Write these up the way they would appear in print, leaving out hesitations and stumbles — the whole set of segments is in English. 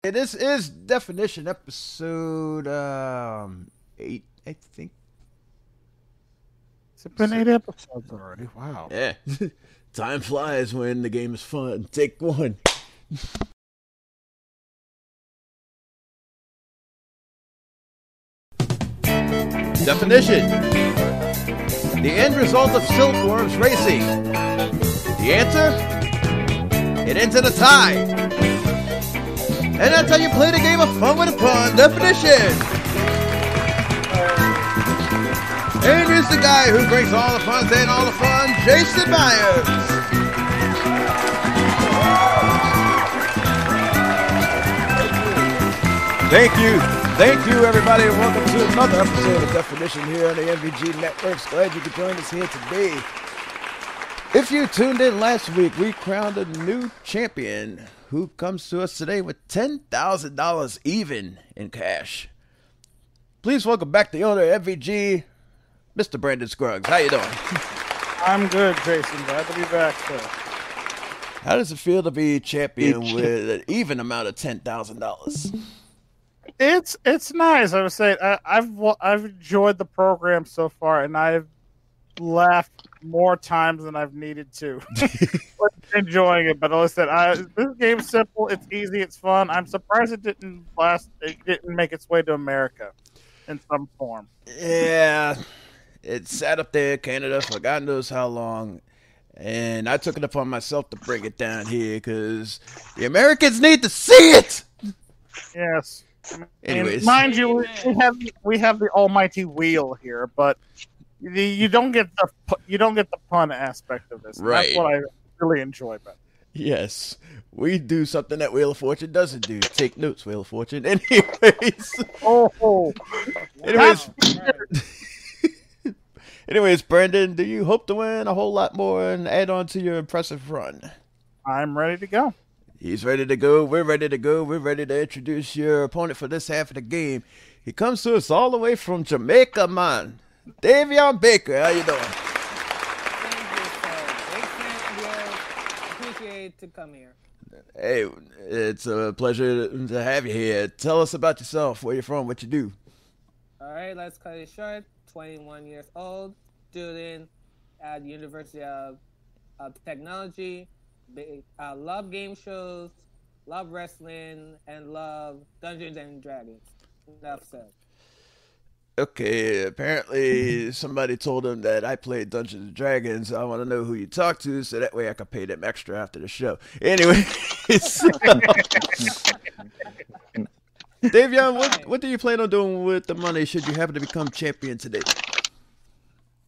Hey, this is definition episode 8, I think. It's been 8 episodes already. Wow. Yeah. Time flies when the game is fun. Take one. Definition. The end result of silkworms racing. The answer? It ends in a tie. And that's how you play the game of fun with a pun. Definition. And here's the guy who brings all the puns and all the fun, Jason Myers. Thank you, everybody, and welcome to another episode of Definition here on the MVG Networks. Glad you could join us here today. If you tuned in last week, we crowned a new champion who comes to us today with $10,000 even in cash. Please welcome back the owner of MVG, Mr. Brandon Scruggs. How you doing? I'm good, Jason. Glad to be back, sir. How does it feel to be champion with an even amount of $10,000? It's nice. I would say I've enjoyed the program so far, and I've laughed more times than I've needed to. Enjoying it, but like I said, this game's simple. It's easy. It's fun. I'm surprised it didn't make its way to America in some form. Yeah, it sat up there in Canada for God knows how long, and I took it upon myself to bring it down here because the Americans need to see it. Yes. Anyways, and mind you, we have the almighty wheel here, but you don't get the pun aspect of this. Right. That's what I really enjoy about it. Yes, we do something that Wheel of Fortune doesn't do. Take notes, Wheel of Fortune. Anyways. Oh. Anyways, Brandon, do you hope to win a whole lot more and add on to your impressive run? I'm ready to go. He's ready to go. We're ready to go. We're ready to introduce your opponent for this half of the game. He comes to us all the way from Jamaica, man. DAEVEON Baker, how you doing? Appreciate to come here. Hey, it's a pleasure to have you here. Tell us about yourself, where you're from, what you do. All right, let's cut it short. 21 years old, student at University of Technology. I love game shows, love wrestling, and love Dungeons and Dragons. Enough said. Okay, apparently somebody told him that I played Dungeons and Dragons. I want to know who you talk to so that way I can pay them extra after the show. Anyway, DAEVEON, what do you plan on doing with the money should you happen to become champion today?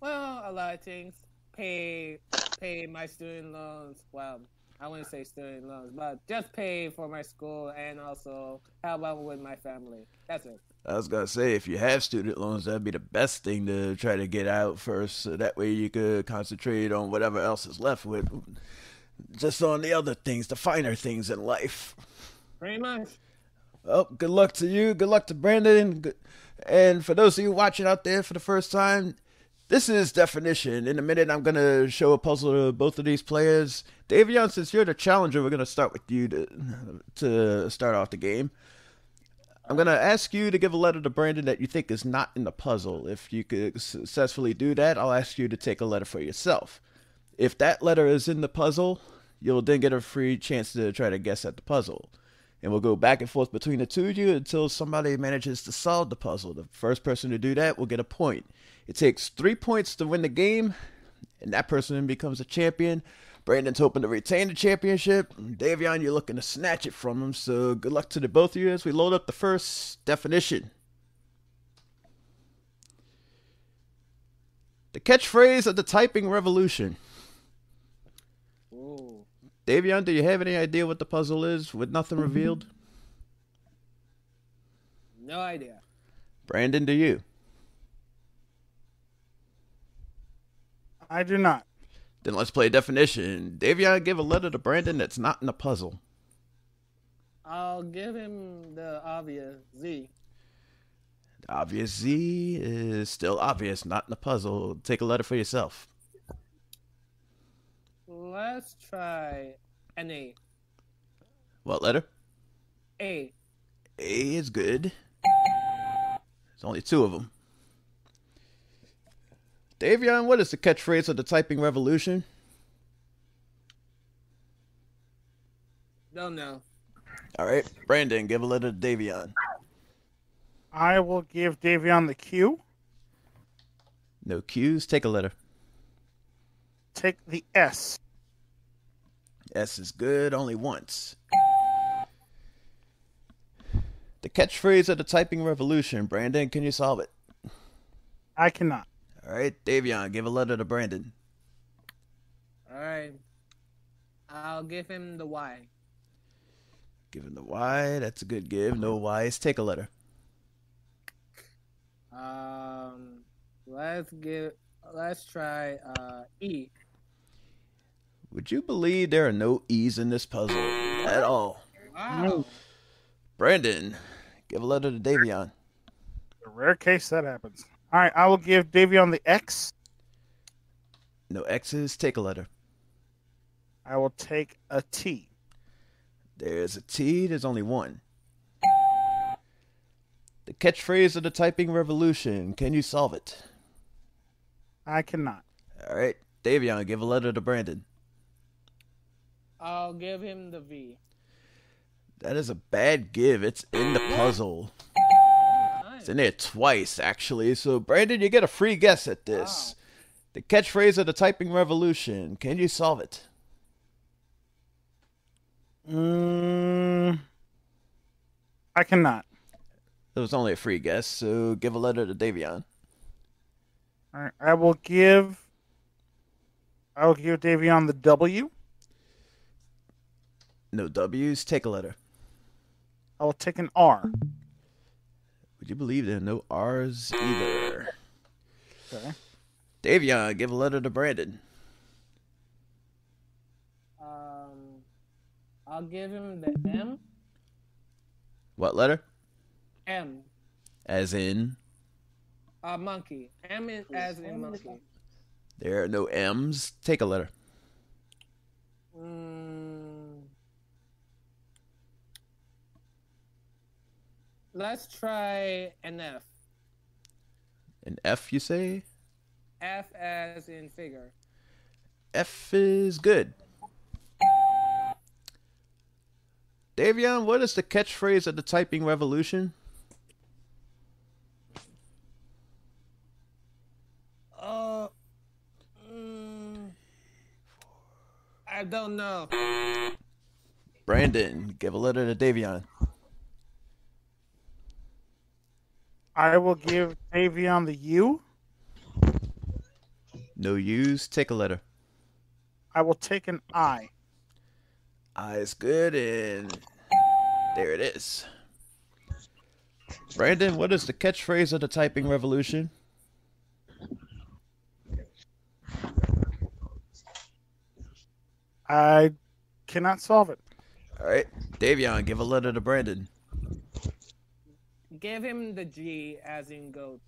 Well, a lot of things. Pay my student loans. Well, I wouldn't say student loans, but just pay for my school and also help out with my family. That's it. I was going to say, if you have student loans, that'd be the best thing to try to get out first. So that way you could concentrate on whatever else is left with. Just on the other things, the finer things in life. Pretty much. Well, good luck to you. Good luck to Brandon. And for those of you watching out there for the first time, this is definition. In a minute, I'm going to show a puzzle to both of these players. DAEVEON, since you're the challenger, we're going to start with you to start off the game. I'm going to ask you to give a letter to Brandon that you think is not in the puzzle. If you could successfully do that, I'll ask you to take a letter for yourself. If that letter is in the puzzle, you'll then get a free chance to try to guess at the puzzle. And we'll go back and forth between the two of you until somebody manages to solve the puzzle. The first person to do that will get a point. It takes 3 points to win the game, and that person becomes a champion. Brandon's hoping to retain the championship. DAEVEON, you're looking to snatch it from him, so good luck to the both of you as we load up the first definition. The catchphrase of the typing revolution. Ooh. DAEVEON, do you have any idea what the puzzle is with nothing revealed? No idea. Brandon, do you? I do not. Then let's play definition. DAEVEON, give a letter to Brandon that's not in the puzzle. I'll give him the obvious Z. The obvious Z is still obvious, not in the puzzle. Take a letter for yourself. Let's try an A. What letter? A. A is good. There's only 2 of them. Davion, what is the catchphrase of the typing revolution? Don't know. All right, Brandon, give a letter to Davion. I will give Davion the Q. No Q's. Take a letter. Take the S. S is good, only once. The catchphrase of the typing revolution. Brandon, can you solve it? I cannot. All right, Davion, give a letter to Brandon. All right. I'll give him the Y. Give him the Y. That's a good give. No Y's. Take a letter. Let's try E. Would you believe there are no E's in this puzzle at all? Wow. Brandon, give a letter to Davion. A rare case that happens. All right, I will give Davion the X. No X's. Take a letter. I will take a T. There's a T. There's only one. The catchphrase of the typing revolution. Can you solve it? I cannot. All right, Davion, give a letter to Brandon. I'll give him the V. That is a bad give. It's in the puzzle. It's in there twice, actually. So, Brandon, you get a free guess at this. Wow. The catchphrase of the typing revolution. Can you solve it? I cannot. It was only a free guess, so give a letter to Davion. All right, I will give Davion the W. No W's. Take a letter. I will take an R. Would you believe there are no R's either? Okay. Davion, give a letter to Brandon. I'll give him the M. What letter? M. As in? Monkey. M is as in monkey. There are no M's. Take a letter. Let's try an F. An F, you say? F as in figure. F is good. Davion, what is the catchphrase of the typing revolution? I don't know. Brandon, give a letter to Davion. I will give Davion the U. No U's. Take a letter. I will take an I. I is good, and there it is. Brandon, what is the catchphrase of the typing revolution? I cannot solve it. All right, Davion, give a letter to Brandon. Give him the G as in goat.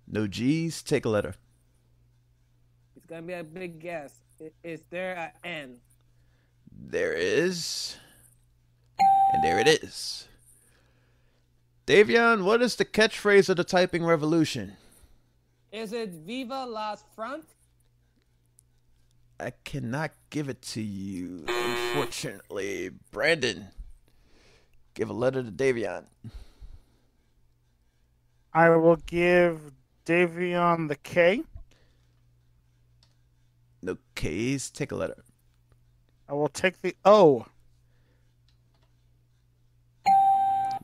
No G's. Take a letter. It's gonna be a big guess. Is there an N? There is. And there it is. Davion, what is the catchphrase of the typing revolution? Is it Viva Las Front? I cannot give it to you, unfortunately. Brandon, give a letter to Davion. I will give Davion the K. No K's. Take a letter. I will take the O.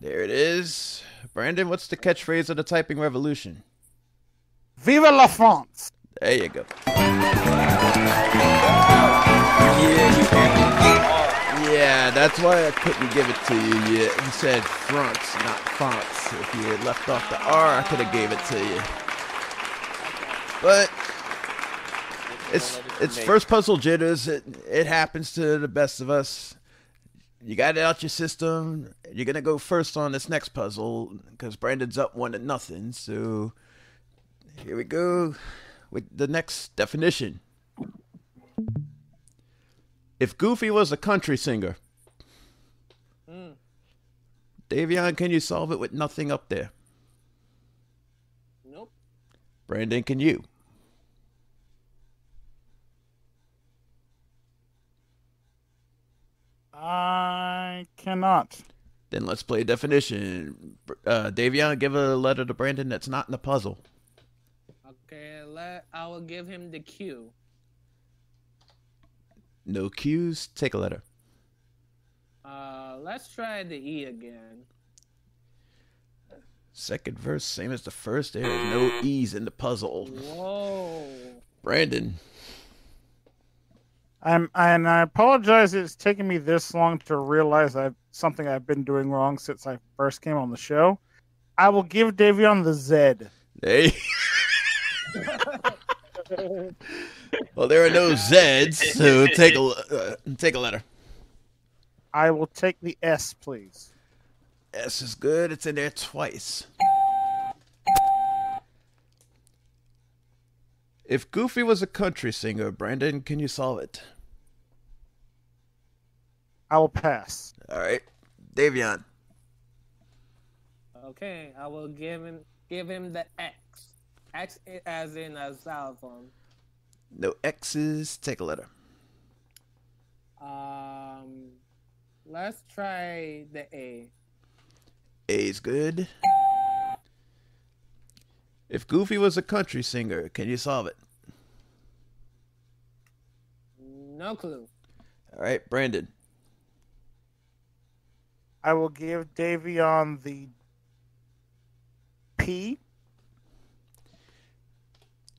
There it is. Brandon, what's the catchphrase of the typing revolution? Viva la France! There you go. Yeah, that's why I couldn't give it to you. You said fronts, not fonts. If you had left off the R, I could have gave it to you. But it's first puzzle jitters. It happens to the best of us. You got it out your system. You're gonna go first on this next puzzle because Brandon's up 1-0. So here we go with the next definition. If Goofy was a country singer, Davion, can you solve it with nothing up there? Nope. Brandon, can you? I cannot. Then let's play definition. Davion, give a letter to Brandon that's not in the puzzle. Okay, I will give him the Q. No Q's. Take a letter. Let's try the E again. Second verse, same as the first. There is no E's in the puzzle. Whoa. Brandon. And I apologize. It's taken me this long to realize something I've been doing wrong since I first came on the show. I will give Davion the Z. Hey. Well, there are no Z's, so take a letter. I will take the S, please. S is good. It's in there twice. If Goofy was a country singer, Brandon, can you solve it? I will pass. All right. Davion. Okay, I will give him the X. X as in a xylophone. No X's. Take a letter. Let's try the A. A's good. If Goofy was a country singer, can you solve it? No clue. All right, Brandon. I will give Davion the P.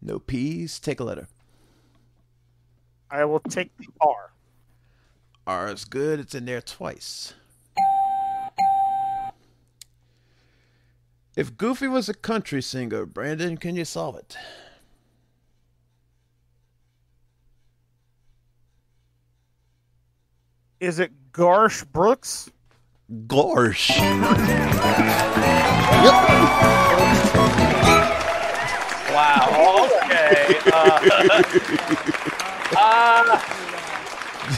No P's. Take a letter. I will take the R. R is good. It's in there twice. If Goofy was a country singer, Brandon, can you solve it? Is it Garsh Brooks? Gorsh. Wow. Okay.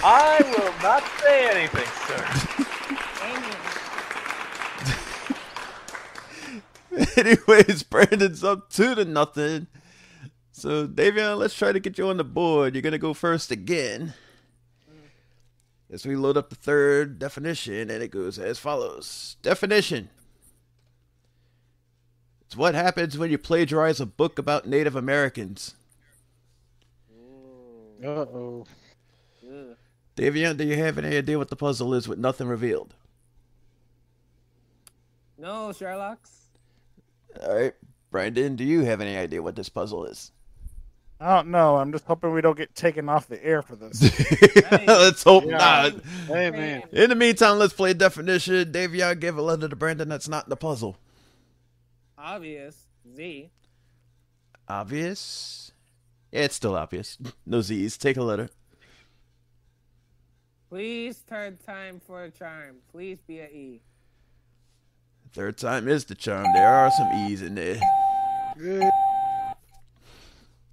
I will not say anything, sir. Anyways, Brandon's up 2-0. So, Davion, let's try to get you on the board. You're going to go first again. As we load up the third definition, and it goes as follows. Definition. It's what happens when you plagiarize a book about Native Americans. Uh-oh. Davion, do you have any idea what the puzzle is with nothing revealed? No, Sherlock's. All right. Brandon, do you have any idea what this puzzle is? I don't know. I'm just hoping we don't get taken off the air for this. Let's hope not. Hey, man. In the meantime, let's play definition. Davion, give a letter to Brandon that's not in the puzzle. Obvious. Z. Obvious? Yeah, it's still obvious. No Z's. Take a letter. Please, third time for a charm. Please be an E. Third time is the charm. There are some E's in there.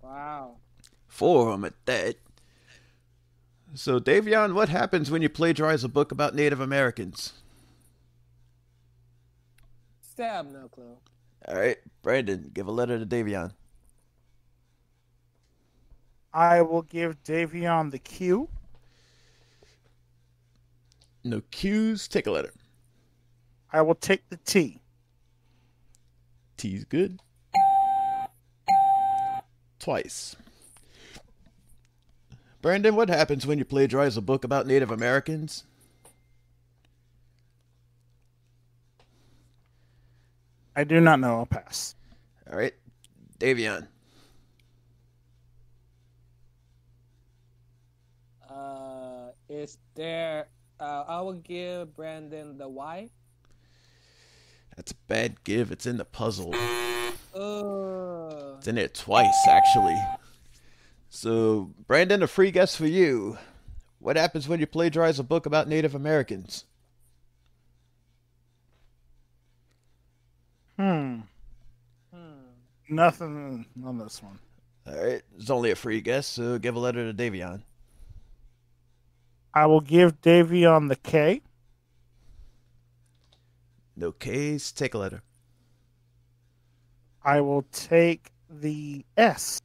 Wow. 4 of them at that. So, Davion, what happens when you plagiarize a book about Native Americans? Stab, no clue. All right. Brandon, give a letter to Davion. I will give Davion the Q. No Q's. Take a letter. I will take the T. T's good. Twice. Brandon, what happens when you plagiarize a book about Native Americans? I do not know. I'll pass. All right. Davion. Is there... I will give Brandon the Y. That's a bad give. It's in the puzzle. Oh. It's in there twice, actually. So, Brandon, a free guess for you. What happens when you plagiarize a book about Native Americans? Nothing on this one. All right. It's only a free guess, so give a letter to Davion. I will give Davion the K. No K's. Take a letter. I will take the S.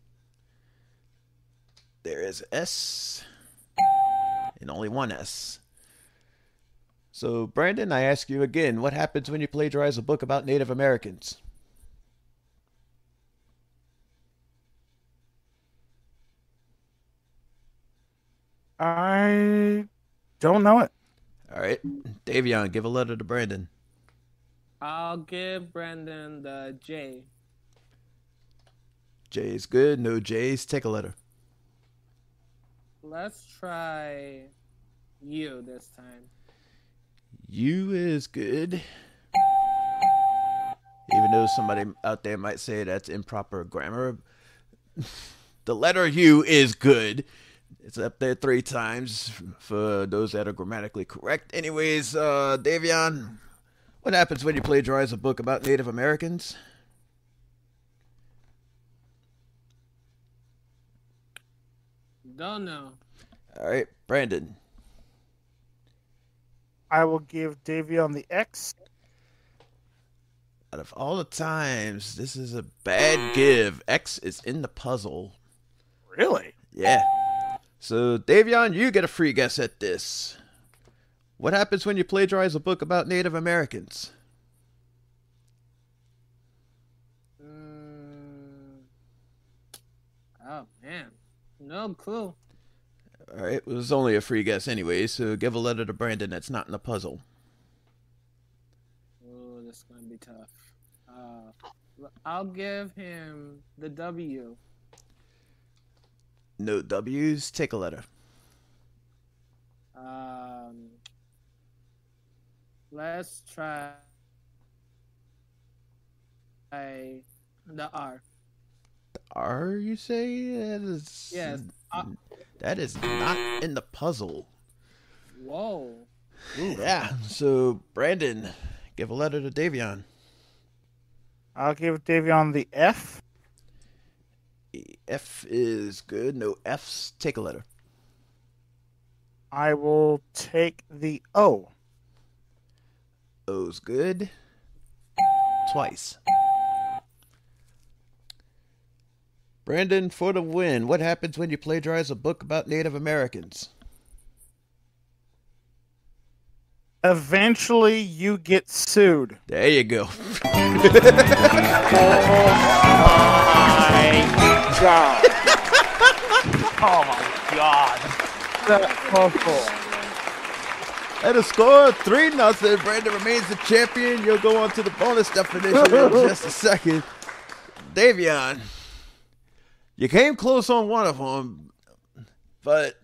There is a S. And only one S. So, Brandon, I ask you again, what happens when you plagiarize a book about Native Americans? I don't know it. All right. DAEVEON, give a letter to Brandon. I'll give Brandon the J. J is good. No J's. Take a letter. Let's try U this time. U is good. Even though somebody out there might say that's improper grammar, the letter U is good. It's up there 3 times for those that are grammatically correct. Anyways, DAEVEON, what happens when you plagiarize a book about Native Americans? Don't know. All right, Brandon. I will give DAEVEON the X. Out of all the times, this is a bad give. X is in the puzzle. Really? Yeah. So, DAEVEON, you get a free guess at this. What happens when you plagiarize a book about Native Americans? Oh, man. No clue. All right, it was only a free guess anyway, so give a letter to Brandon that's not in the puzzle. Oh, this is going to be tough. I'll give him the W. No W's. Take a letter. Let's try the R. R, you say? That is, Yes. that is not in the puzzle. Whoa. Yeah, so Brandon, give a letter to DAEVEON. I'll give DAEVEON the F. F is good. No F's. Take a letter. I will take the O. O's good. Twice. Brandon, for the win, what happens when you plagiarize a book about Native Americans? Eventually, you get sued. There you go. Oh my god. Oh my god. That's so cool. At a score of 3-0, Brandon remains the champion. You'll go on to the bonus definition in just a second. DAEVEON, you came close on one of them, but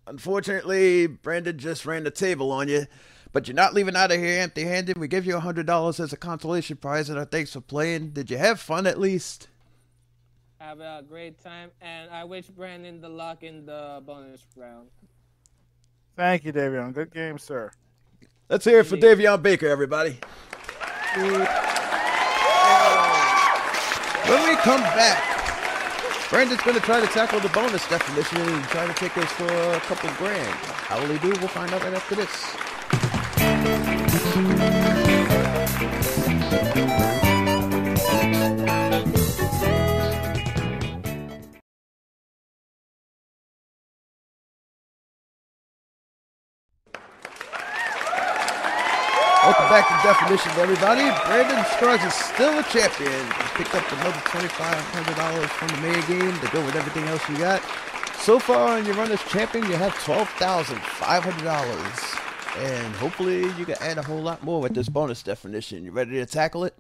unfortunately, Brandon just ran the table on you. But you're not leaving out of here empty-handed. We give you $100 as a consolation prize, and our thanks for playing. Did you have fun at least? Have a great time, and I wish Brandon the luck in the bonus round. Thank you, DAEVEON. Good game, sir. Let's hear it for DAEVEON Baker, everybody. When we come back, Brandon's going to try to tackle the bonus definition and try to take us for a couple grand. How will he do? We'll find out right after this. Welcome back to Definitions, everybody. Brandon Scruggs is still a champion. He picked up another $2,500 from the main game to go with everything else you got. So far on your run as champion, you have $12,500. And hopefully you can add a whole lot more with this bonus definition. You ready to tackle it?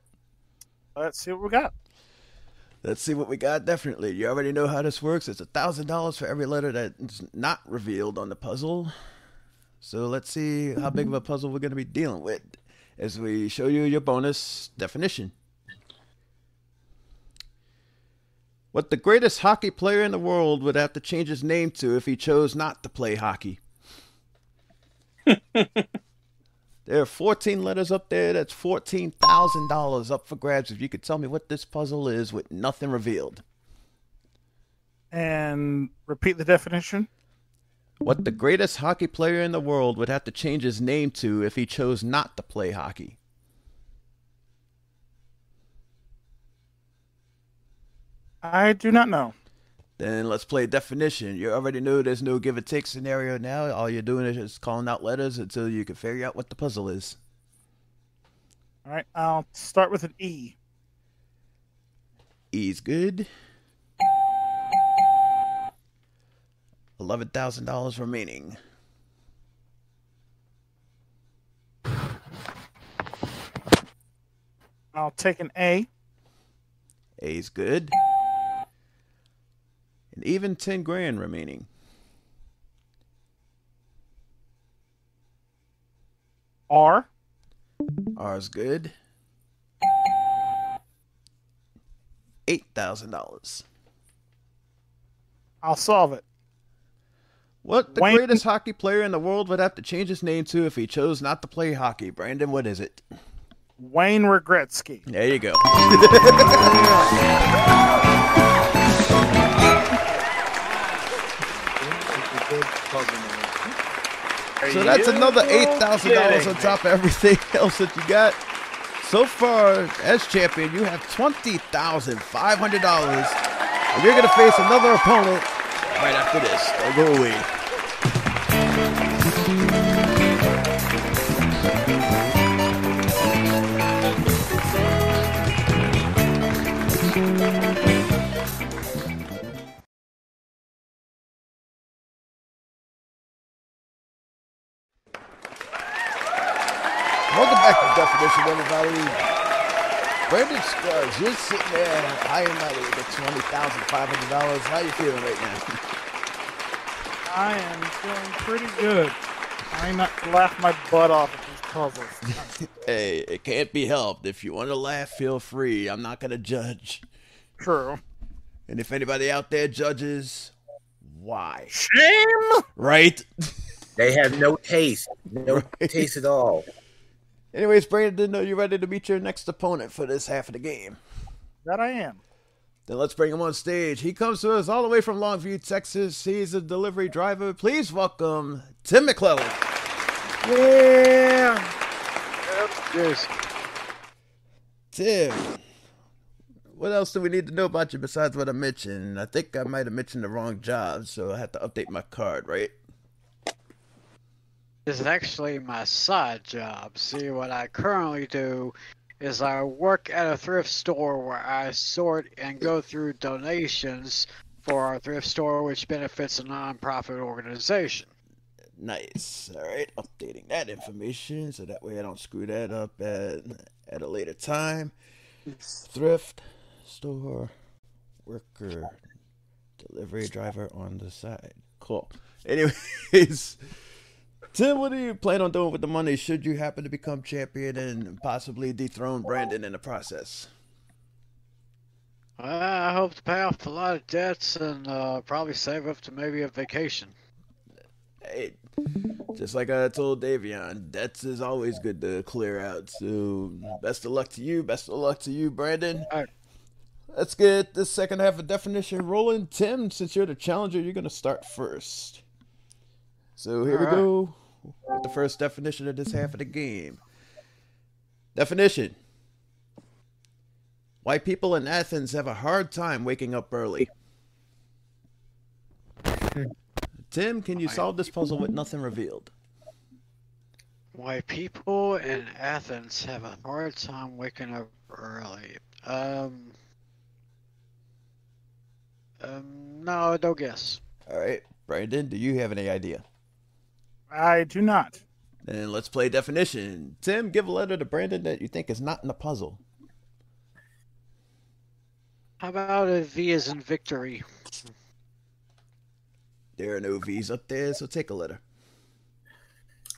Let's see what we got. Let's see what we got, definitely. You already know how this works. It's $1,000 for every letter that's not revealed on the puzzle. So let's see how big of a puzzle we're going to be dealing with as we show you your bonus definition. What the greatest hockey player in the world would have to change his name to if he chose not to play hockey. There are 14 letters up there. That's $14,000 up for grabs if you could tell me what this puzzle is with nothing revealed. And repeat the definition. What the greatest hockey player in the world would have to change his name to if he chose not to play hockey. I do not know. Then let's play definition. You already know there's no give or take scenario now. All you're doing is just calling out letters until you can figure out what the puzzle is. All right, I'll start with an E. E's good. $11,000 remaining. I'll take an A. A's good. And even 10 grand remaining. R. R's good. $8,000. I'll solve it. What the Wayne- greatest hockey player in the world would have to change his name to if he chose not to play hockey? Brandon, what is it? Wayne Regretsky. There you go. So that's another $8,000 on top of everything else that you got. So far, as champion, you have $20,500. And you're going to face another opponent right after this. Don't go away. Welcome back to Definition, everybody. Brandon Scruggs, you're sitting there high and mighty with the $20,500. How you feeling right now? I am feeling pretty good. I not laugh my butt off at these puzzles. Hey, it can't be helped. If you want to laugh, feel free. I'm not going to judge. True. And if anybody out there judges, why? Shame! Right? They have no taste. No taste at all. Anyways, Brandon, are you ready to meet your next opponent for this half of the game? That I am. Then let's bring him on stage. He comes to us all the way from Longview, Texas. He's a delivery driver. Please welcome Tim McClellan. Yeah! Yes. Tim, what else do we need to know about you besides what I mentioned? I think I might have mentioned the wrong job, so I have to update my card, right? This is actually my side job. See, what I currently do is I work at a thrift store where I sort and go through donations for our thrift store, which benefits a non-profit organization. Nice. All right, updating that information so that way I don't screw that up at a later time. Thrift store worker, delivery driver on the side. Cool. Anyways, Tim, what do you plan on doing with the money should you happen to become champion and possibly dethrone Brandon in the process? I hope to pay off a lot of debts and probably save up to maybe a vacation. Hey, just like I told DAEVEON, debts is always good to clear out. So best of luck to you. Best of luck to you, Brandon. All right. Let's get this second half of definition rolling. Tim, since you're the challenger, you're going to start first. So here we go with the first definition of this half of the game. Definition. Why people in Athens have a hard time waking up early. Tim, can you solve this puzzle with nothing revealed? Why people in Athens have a hard time waking up early. No, no guess. All right, Brandon, do you have any idea? I do not. Then let's play definition. Tim, give a letter to Brandon that you think is not in the puzzle. How about a V as in victory? There are no V's up there, so take a letter.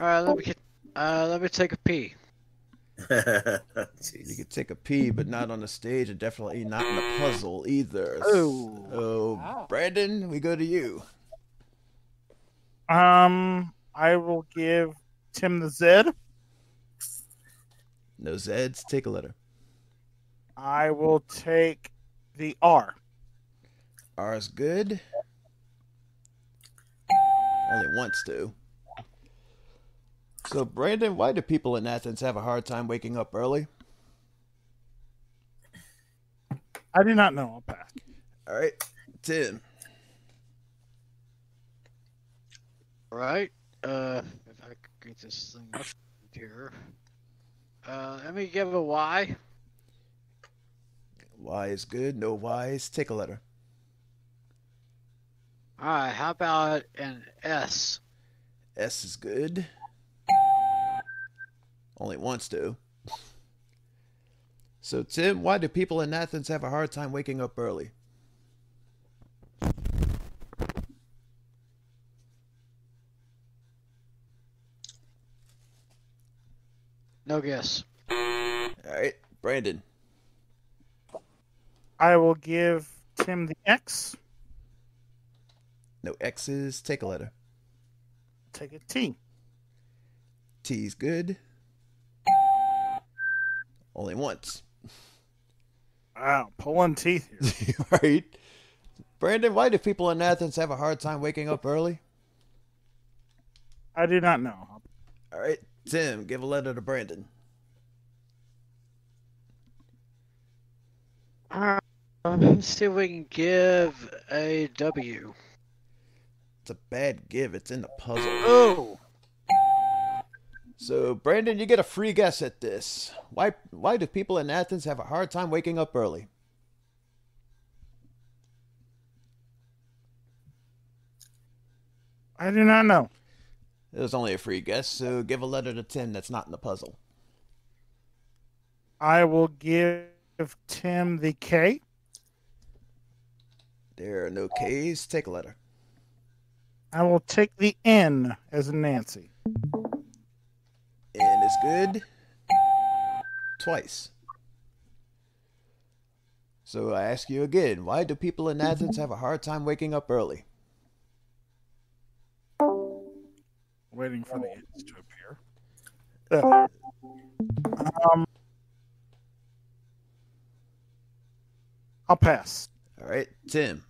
All right, let me take a P. You could take a P, but not on the stage, and definitely not in the puzzle either. Oh. So, Wow. Brandon, we go to you. I will give Tim the Z. No Zeds, take a letter. I will take the R. R's good. Only once, too. So, Brandon, why do people in Athens have a hard time waking up early? I do not know. I'll pass. All right, Tim. All right. If I could get this thing up here. Let me give a Y. Y is good. No Y's. Take a letter. All right. How about an S? S is good. Only once, though. So, Tim, why do people in Athens have a hard time waking up early? No guess. All right, Brandon. I will give Tim the X. No X's. Take a letter. Take a T. T's good. Only once. Wow, pulling teeth here. Right. Brandon, why do people in Athens have a hard time waking up early? I do not know. All right, Tim, give a letter to Brandon. Let's see if we can give a W. It's a bad give. It's in the puzzle. Oh! So, Brandon, you get a free guess at this. Why do people in Athens have a hard time waking up early? I do not know. It was only a free guess, so give a letter to Tim that's not in the puzzle. I will give Tim the K. There are no K's. Take a letter. I will take the N as in Nancy. N is good. Twice. So I ask you again, why do people in Athens have a hard time waking up early? Waiting for the N's to appear. I'll pass. All right, Tim.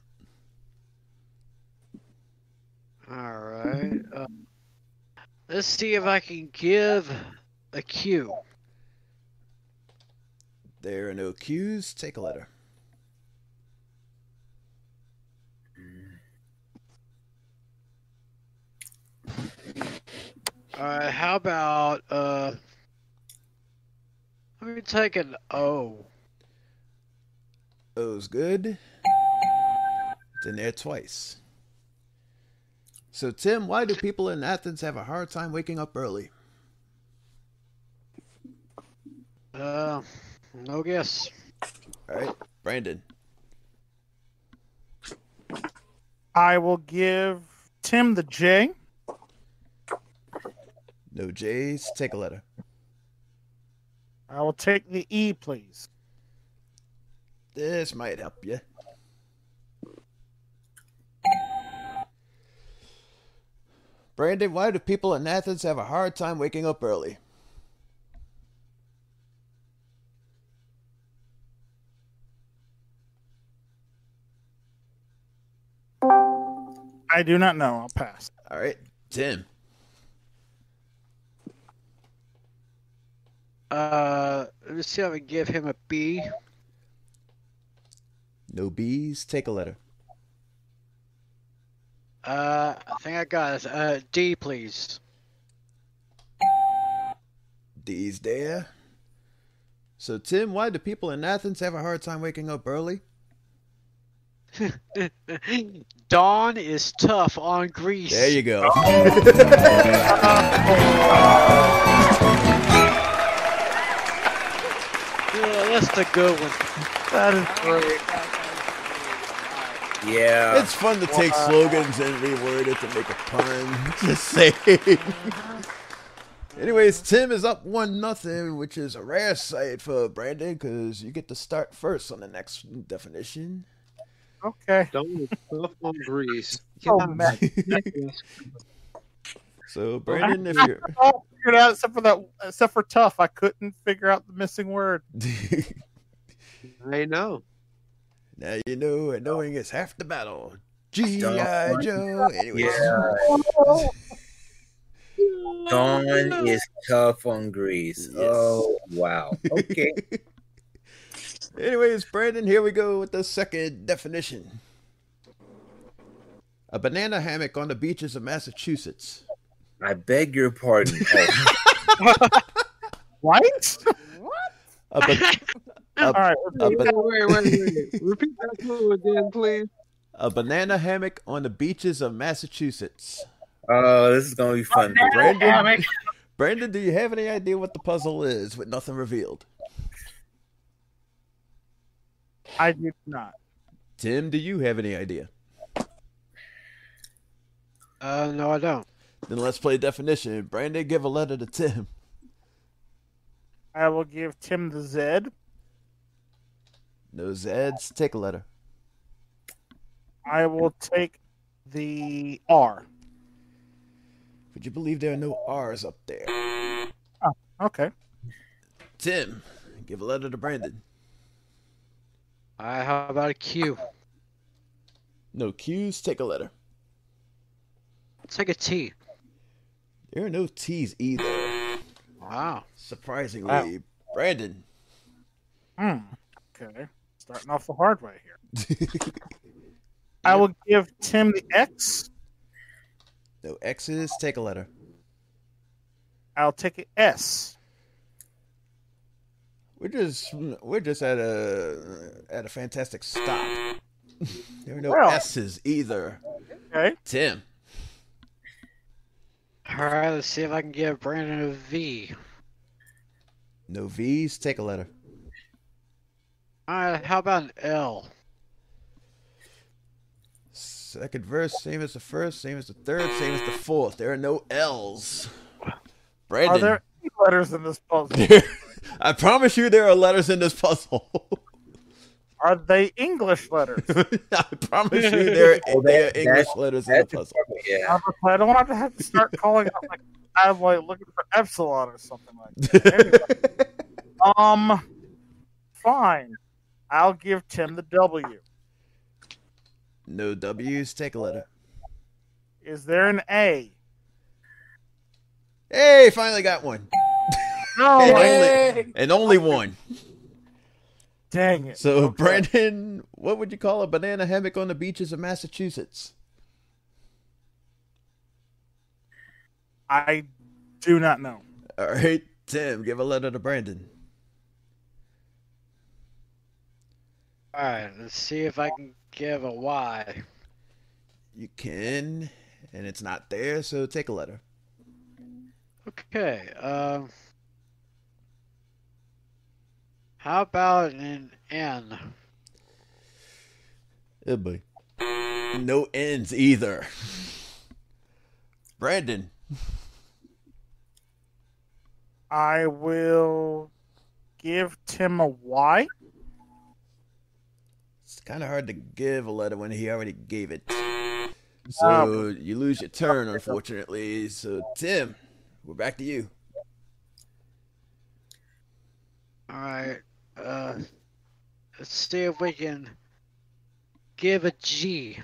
All right. Let's see if I can give a Q. There are no Q's. Take a letter. All right. How about let me take an O. O's good. It's in there twice. So, Tim, why do people in Athens have a hard time waking up early? No guess. All right, Brandon. I will give Tim the J. No J's. Take a letter. I will take the E, please. This might help you. Brandon, why do people in Athens have a hard time waking up early? I do not know. I'll pass. All right, Tim. Let's see if I can give him a B. No B's. Take a letter. I think I got it. D, please. D's there. So, Tim, why do people in Athens have a hard time waking up early? Dawn is tough on Greece. There you go. Yeah, that's the good one. That is great. Yeah. It's fun to take slogans and reword it to make a pun. Just saying. Anyways, Tim is up 1-0, which is a rare sight for Brandon because you get to start first on the next definition. Okay. Don't tough on Greece. Oh, man. So, Brandon, if you're I figured out except for tough, I couldn't figure out the missing word. I know. now you know, and knowing is half the battle. G.I. Joe. Anyways. Yeah. Dawn is tough on Greece. Yes. Oh, wow. Okay. Anyways, Brandon, here we go with the second definition. A banana hammock on the beaches of Massachusetts. I beg your pardon. What? A ba- All right. a ba- Wait. Repeat that clue again, please. a banana hammock on the beaches of Massachusetts. Oh, this is gonna be fun. Brandon, do you have any idea what the puzzle is with nothing revealed? I do not. Tim, do you have any idea? No, I don't. Then let's play definition. Brandon, give a letter to Tim. I will give Tim the Z. No Zeds. Take a letter. I will take the R. Would you believe there are no R's up there? Okay. Tim, give a letter to Brandon. How about a Q? No Q's. Take a letter. Let's take a T. There are no T's either. Wow. Surprisingly. Wow. Brandon. Okay. Starting off the hard way here. I will give Tim the X. No X's. Take a letter. I'll take an S. We're just at a fantastic stop. There are no Well. S's either. Okay. Tim. All right, let's see if I can give Brandon a V. No V's. Take a letter. All right, how about an L? Second verse, same as the first, same as the third, same as the fourth. There are no L's. Brandon. Are there any letters in this puzzle? I promise you there are letters in this puzzle. Are they English letters? I promise you there are English letters in the puzzle. Yeah. I don't want to have to start calling up like I'm like looking for epsilon or something like that. Anyway. Fine. I'll give Tim the W. No W's. Take a letter. Is there an A? Hey, finally got one. No. And only one. Dang it. So, Okay. Brandon, what would you call a banana hammock on the beaches of Massachusetts? I do not know. All right, Tim, give a letter to Brandon. All right, let's see if I can give a Y. You can, and it's not there, so take a letter. Okay. How about an N? Oh boy. No N's either. Brandon. I will give Tim a Y. It's kind of hard to give a letter when he already gave it. So you lose your turn, unfortunately. So, Tim, we're back to you. All right. Let's see if we can give a G.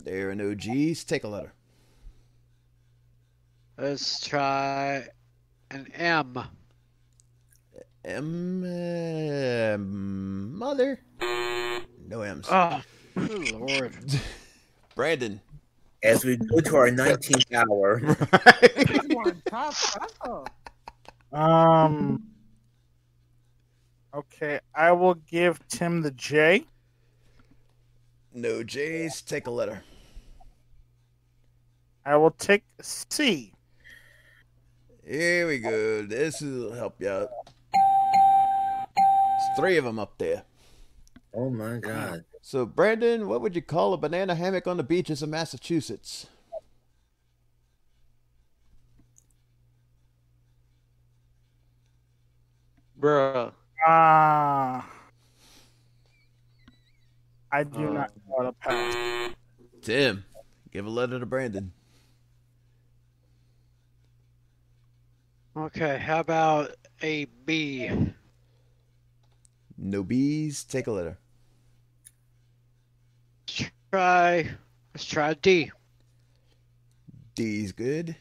There are no G's. Take a letter. Let's try an M. Mother. No M's. Oh, good Lord. Brandon. As we go to our 19th hour, Okay, I will give Tim the J. No J's. Take a letter. I will take C. Here we go. This will help you out. There's 3 of them up there. oh my God. So, Brandon, what would you call a banana hammock on the beaches of Massachusetts? Bruh. I do not know how to pass. Tim, give a letter to Brandon. Okay, how about a B? No B's. Take a letter. Let's try D. D's good.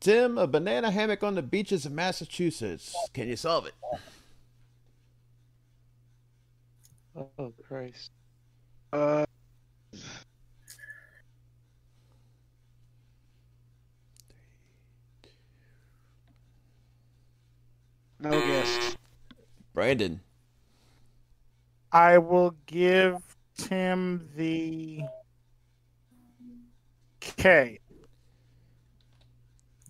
Tim, a banana hammock on the beaches of Massachusetts. Can you solve it? Oh, Christ. Uh, no guess. Brandon. I will give Tim the K.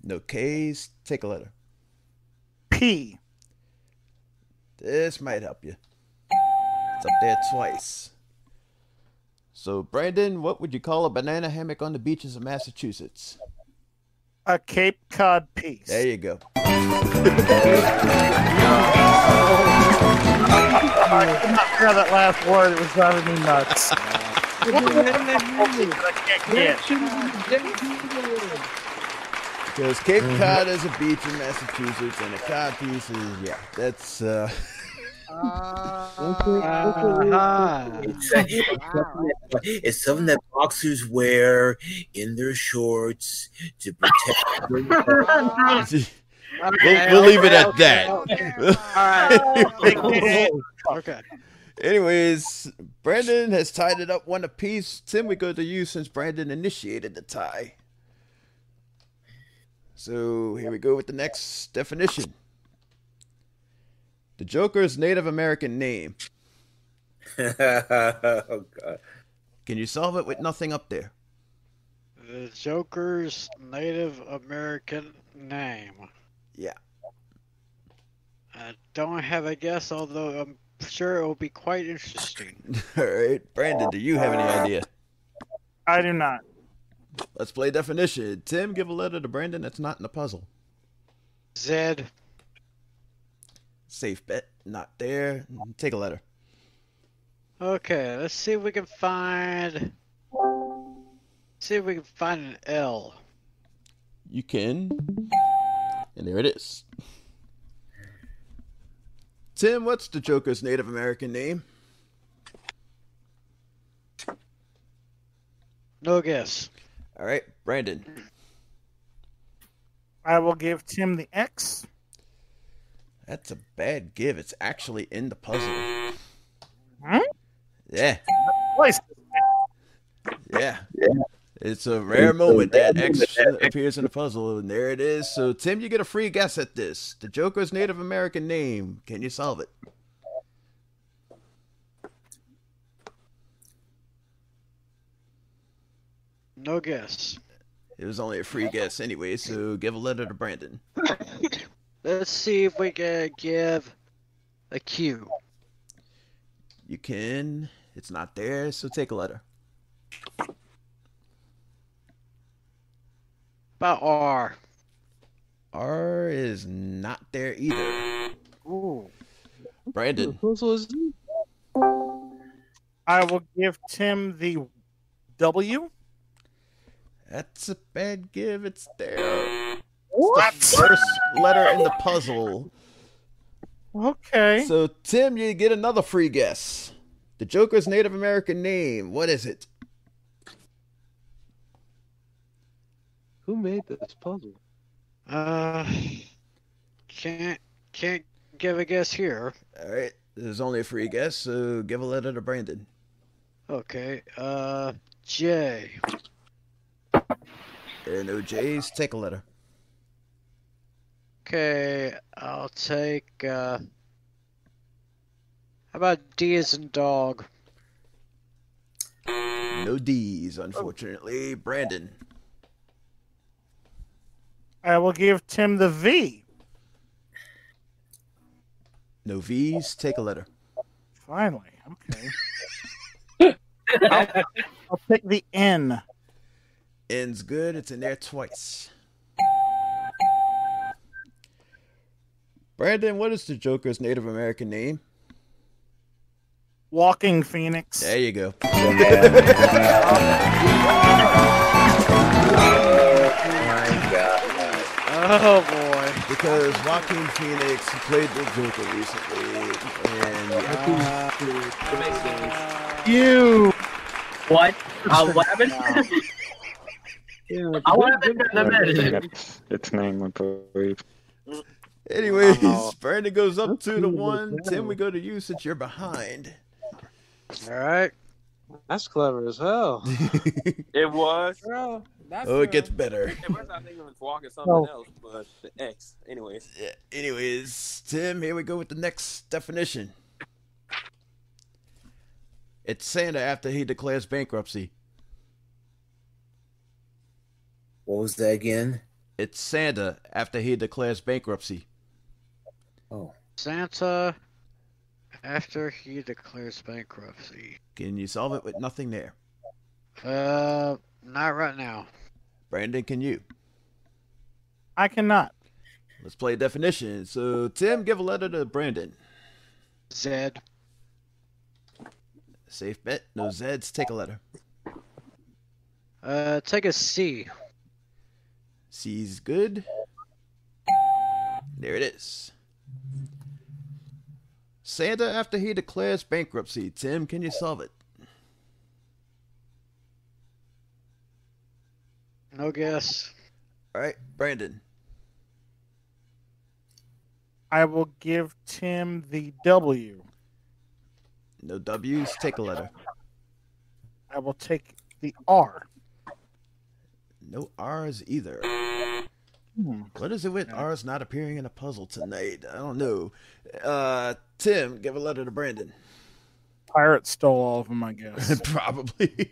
No K's. Take a letter. P. This might help you. It's up there twice. So, Brandon, what would you call a banana hammock on the beaches of Massachusetts? A Cape Cod piece. There you go. I could not hear that last word. It was driving me nuts. I can't get. Because Cape Cod is a beach in Massachusetts, and a cod piece is, yeah, that's, It's something that boxers wear in their shorts to protect we'll leave it at that. Okay. Anyways, Brandon has tied it up 1 apiece. Tim, we go to you since Brandon initiated the tie. So here we go with the next definition. The Joker's Native American name. Oh, God. Can you solve it with nothing up there? The Joker's Native American name. Yeah. I don't have a guess, although I'm sure it will be quite interesting. All right. Brandon, do you have any idea? I do not. Let's play definition. Tim, give a letter to Brandon that's not in the puzzle. Zed. Safe bet. Not there. Take a letter. Okay, let's see if we can find. See if we can find an L. You can. And there it is. Tim, what's the Joker's Native American name? No guess. All right, Brandon. I will give Tim the X. That's a bad give. It's actually in the puzzle. Huh? Yeah. Place. Yeah. It's a rare moment that X appears in the puzzle, and there it is. So, Tim, you get a free guess at this. The Joker's Native American name. Can you solve it? No guess. It was only a free guess anyway, so give a letter to Brandon. Let's see if we can give a Q. You can. It's not there, so take a letter. About R. R is not there either. Ooh. Brandon. I will give Tim the W. That's a bad give. It's there. What? It's the first letter in the puzzle. Okay. So, Tim, you get another free guess. The Joker's Native American name. What is it? Who made this puzzle? Can't give a guess here. All right. There's only a free guess, so give a letter to Brandon. Okay. J. There are no J's. Take a letter. Okay, I'll take, how about D as in dog? No D's, unfortunately. Brandon. I will give Tim the V. No V's. Take a letter. Finally. Okay. I'll pick the N. N's good. It's in there twice. Brandon, what is the Joker's Native American name? Walking Phoenix. There you go. Oh boy. Because Joaquin Phoenix played the Joker recently, and You. What? What happened? Yeah, I want to the its name, I believe. Anyways, Wow. Brandon goes up That's 2 to cool, 1. yeah. Tim, we go to you since you're behind. All right. That's clever as hell. It was. True. That's Oh, true. it gets better. At first I think it was walking something else, but the X. Anyways. Yeah, anyways, Tim, here we go with the next definition. It's Santa after he declares bankruptcy. What was that again? It's Santa after he declares bankruptcy. Oh, Santa after he declares bankruptcy. Can you solve it with nothing there? Not right now. Brandon, can you? I cannot. Let's play definition. So, Tim, give a letter to Brandon. Zed. Safe bet. No Zeds. Take a letter. Take a C. C's good. There it is. Santa after he declares bankruptcy. Tim, can you solve it? No guess. All right, Brandon. I will give Tim the W. No W's. Take a letter. I will take the R. No R's either. What is it with R's not appearing in a puzzle tonight? I don't know. Tim, give a letter to Brandon. Pirate stole all of them, I guess. Probably.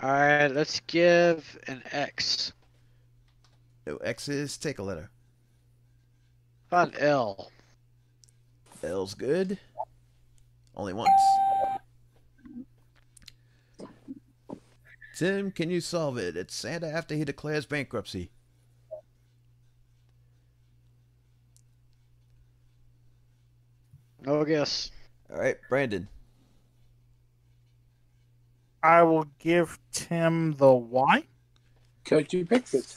All right, let's give an X. No X's. Take a letter. How about L? L's good. Only once. Tim, can you solve it? It's Santa after he declares bankruptcy. No guess. All right, Brandon. I will give Tim the Y. Could you pick it?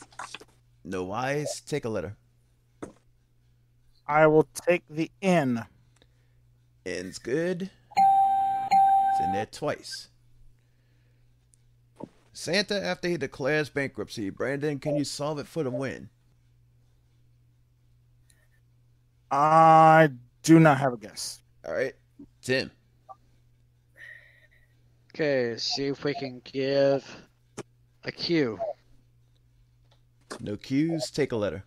No Y's. Take a letter. I will take the N. N's good. It's in there twice. Santa after he declares bankruptcy. Brandon, can you solve it for the win? I do not have a guess. All right, Tim. Okay, see if we can give a Q. No Q's. Take a letter.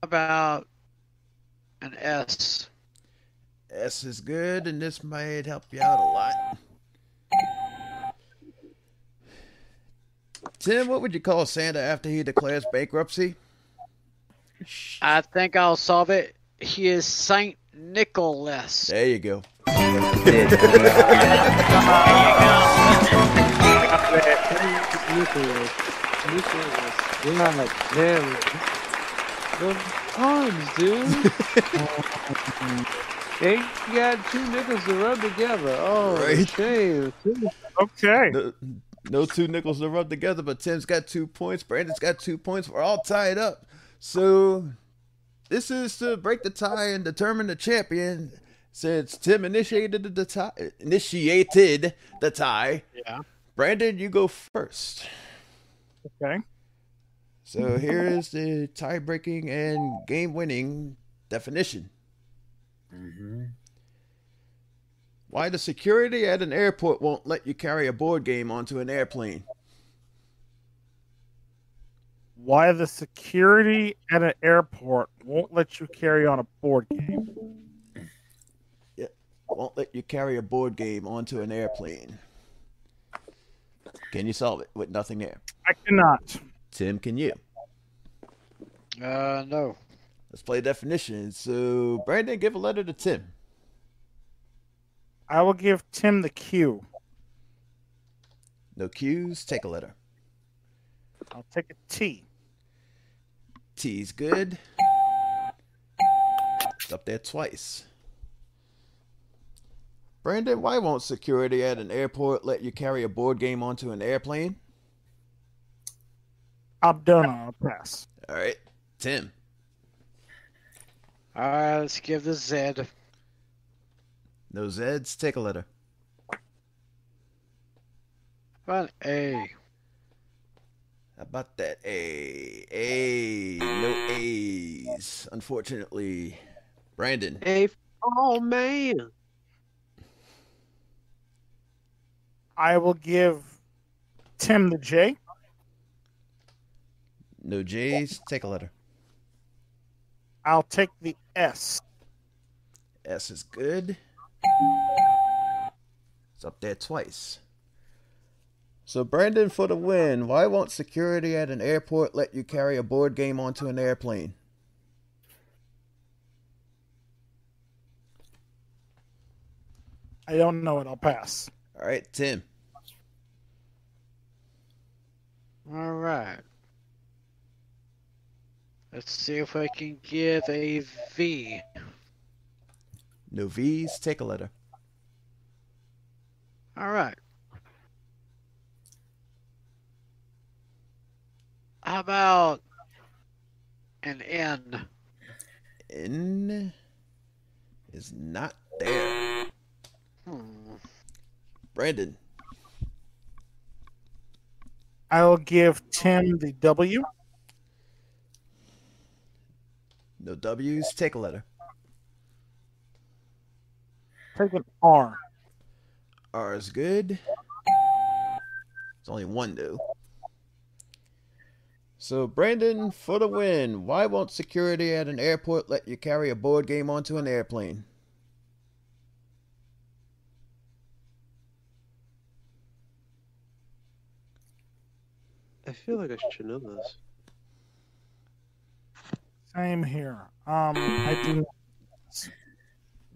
How about an S? S is good, and this might help you out a lot. Tim, what would you call Santa after he declares bankruptcy? I think I'll solve it. He is Saint Nicholas. There you go. God damn it. The puns, dude. They got two nickels to rub together. Oh, Right. shame. Okay. No two nickels to rub together, but Tim's got 2 points. Brandon's got 2 points. We're all tied up. So this is to break the tie and determine the champion. Since Tim initiated the tie. Yeah. Brandon, you go first. Okay. So here is the tie-breaking and game-winning definition. Mm-hmm. Why the security at an airport won't let you carry a board game onto an airplane. Why the security at an airport won't let you carry on a board game. Yeah, won't let you carry a board game onto an airplane. Can you solve it with nothing there? I cannot. Tim, can you? No. Let's play definition. So, Brandon, give a letter to Tim. I will give Tim the Q. No Q's. Take a letter. I'll take a T. T's good. It's up there twice. Brandon, why won't security at an airport let you carry a board game onto an airplane? I'm done. I'll pass. All right, Tim. All right, let's give the Z. No Zeds. Take a letter. Run A. How about that A? No A's, unfortunately. Brandon. A. Oh, man. I will give Tim the J. No J's. Take a letter. I'll take the S. S is good. It's up there twice. So, Brandon, for the win, why won't security at an airport let you carry a board game onto an airplane? I don't know it. I'll pass. All right, Tim. All right. Let's see if I can give a V. No V's. Take a letter. All right. How about an N? N is not there. Brandon. I will give Tim the W. No W's. Take a letter. Take an R. R is good. It's only one, though. So, Brandon, for the win, why won't security at an airport let you carry a board game onto an airplane? I feel like I should know this. Same here. I do.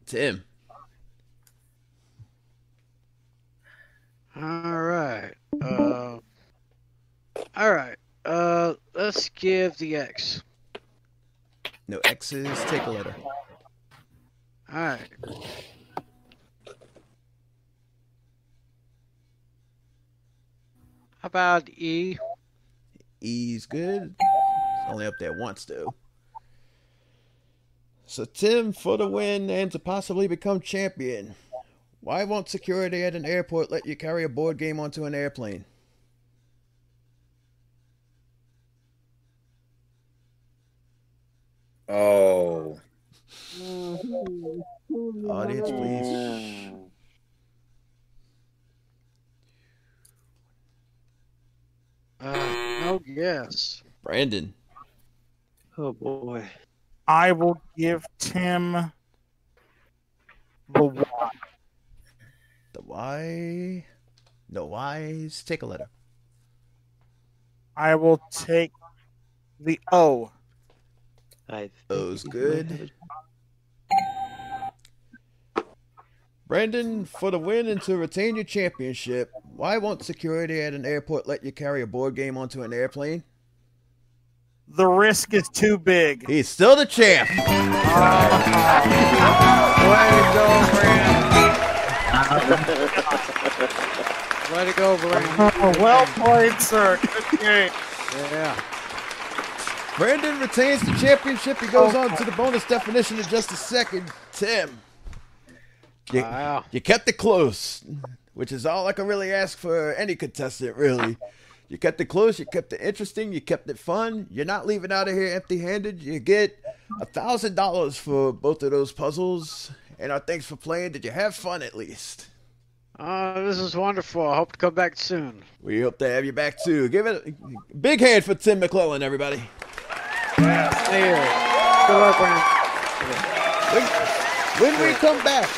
Tim. All right. All right. Let's give the X. No X's. Take a letter. All right. How about E? E's good. It's only up there once, though. So, Tim, for the win and to possibly become champion, why won't security at an airport let you carry a board game onto an airplane? Oh. Audience, please. No guess. Brandon. Oh, boy. I will give Tim the Y. The Y. No Y's. Take a letter. I will take the O. I O's think good. Brandon, for the win and to retain your championship, why won't security at an airport let you carry a board game onto an airplane? The risk is too big. He's still the champ. Way to go, Brandon. Way to go, Brandon. Well played, sir. Good game. Yeah. Brandon retains the championship. He goes on to the bonus definition in just a second. Tim, you kept it close, which is all I can really ask for any contestant, really. You kept it close, you kept it interesting, you kept it fun. You're not leaving out of here empty-handed. You get $1,000 for both of those puzzles. And our thanks for playing. Did you have fun at least? This is wonderful. I hope to come back soon. We hope to have you back too. Give it a big hand for Tim McClellan, everybody. Yeah, see you. Good luck, Brandon. When we come back,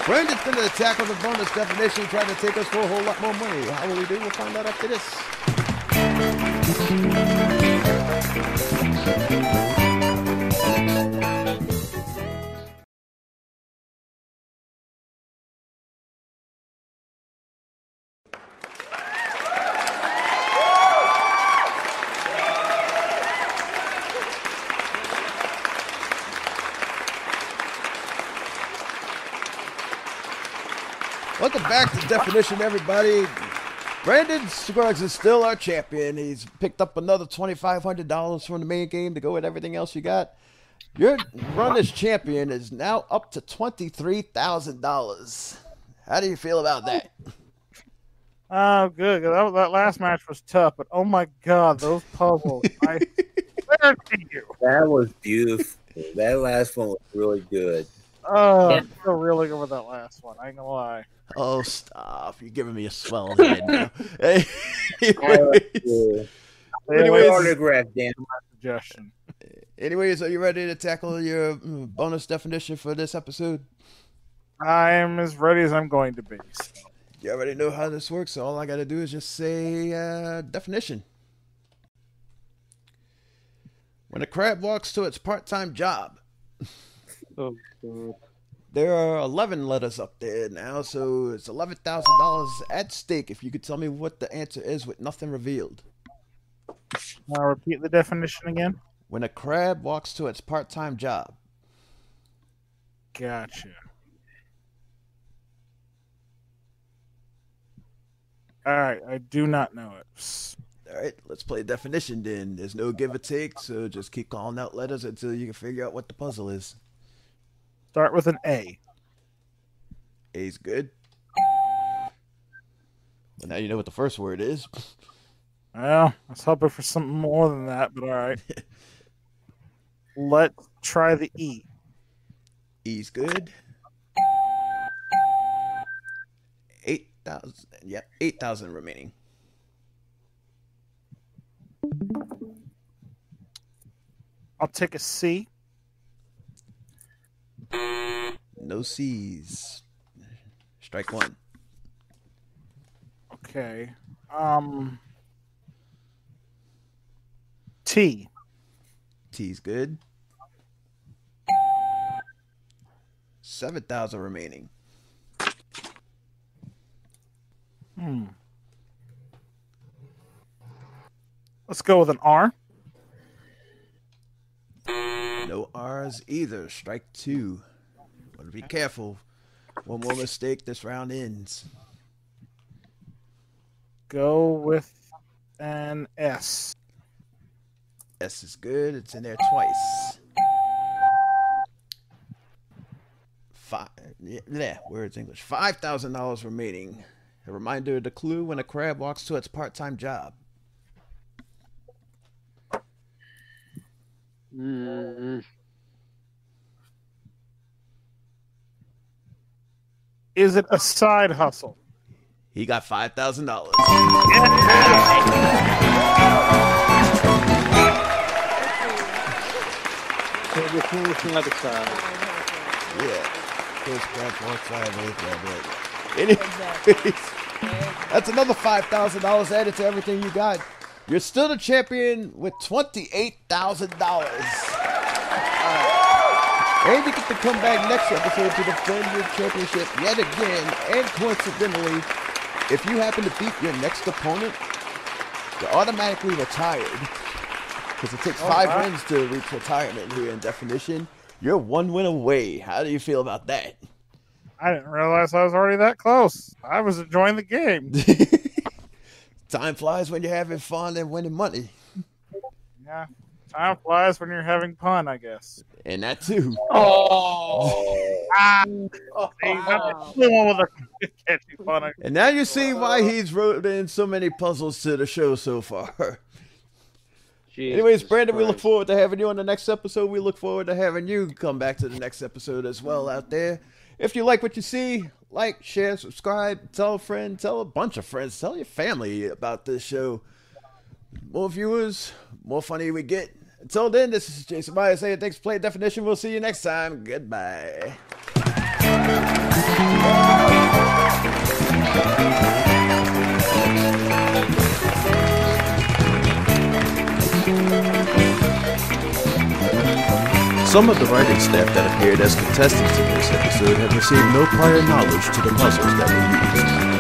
Brandon's going to tackle the bonus definition, trying to take us for a whole lot more money. How will we do? We'll find out after this. Welcome back to Definition, everybody. Brandon Scruggs is still our champion. He's picked up another $2,500 from the main game to go with everything else you got. Your run as champion is now up to $23,000. How do you feel about that? Oh, good. That last match was tough, but oh my god, those puzzles! I swear to you. That was beautiful. That last one was really good. Oh, I'm still reeling over that last one. I ain't gonna lie. Oh, stop. You're giving me a swell head now. Hey, Anyways, autograph, Dan. Suggestion. Anyways, are you ready to tackle your bonus definition for this episode? I am as ready as I'm going to be. So. You already know how this works, so all I got to do is just say definition. When a crab walks to its part-time job. Oh, God. There are 11 letters up there now, so it's $11,000 at stake if you could tell me what the answer is with nothing revealed. I'll repeat the definition again. When a crab walks to its part-time job. Gotcha. All right, I do not know it. All right, let's play definition then. There's no give or take, so just keep calling out letters until you can figure out what the puzzle is. Start with an A. A's good. Well, now you know what the first word is. Well, I was hoping for something more than that, but all right. Let's try the E. E's good. 8,000. Yeah, 8,000 remaining. I'll take a C. No C's. Strike one. Okay. T. T's good. 7,000 remaining. Let's go with an R. No R's either. Strike two. But be careful. One more mistake, this round ends. Go with an S. S is good. It's in there twice. Words English. $5,000 remaining. A reminder of the clue: when a crab walks to its part-time job. Is it a side hustle? He got $5,000. Yeah. Anyways, that's another $5,000 added to everything you got. You're still the champion with $28,000. And you get to come back next episode to defend your championship yet again. And coincidentally, if you happen to beat your next opponent, you're automatically retired. Because it takes 5 wins to reach retirement here in definition. You're 1 win away. How do you feel about that? I didn't realize I was already that close. I was enjoying the game. Time flies when you're having fun and winning money. Yeah. Time flies when you're having fun, I guess. And that too. And now you see why he's wrote in so many puzzles to the show so far. Anyways, Brandon, we look forward to having you on the next episode. We look forward to having you come back to the next episode as well out there. If you like what you see, like, share, subscribe, tell a friend, tell a bunch of friends, tell your family about this show. More viewers, more funny we get. Until then, this is Jason Myers saying thanks for playing Definition. We'll see you next time. Goodbye. Some of the writing staff that appeared as contestants in this episode have received no prior knowledge to the puzzles that were used.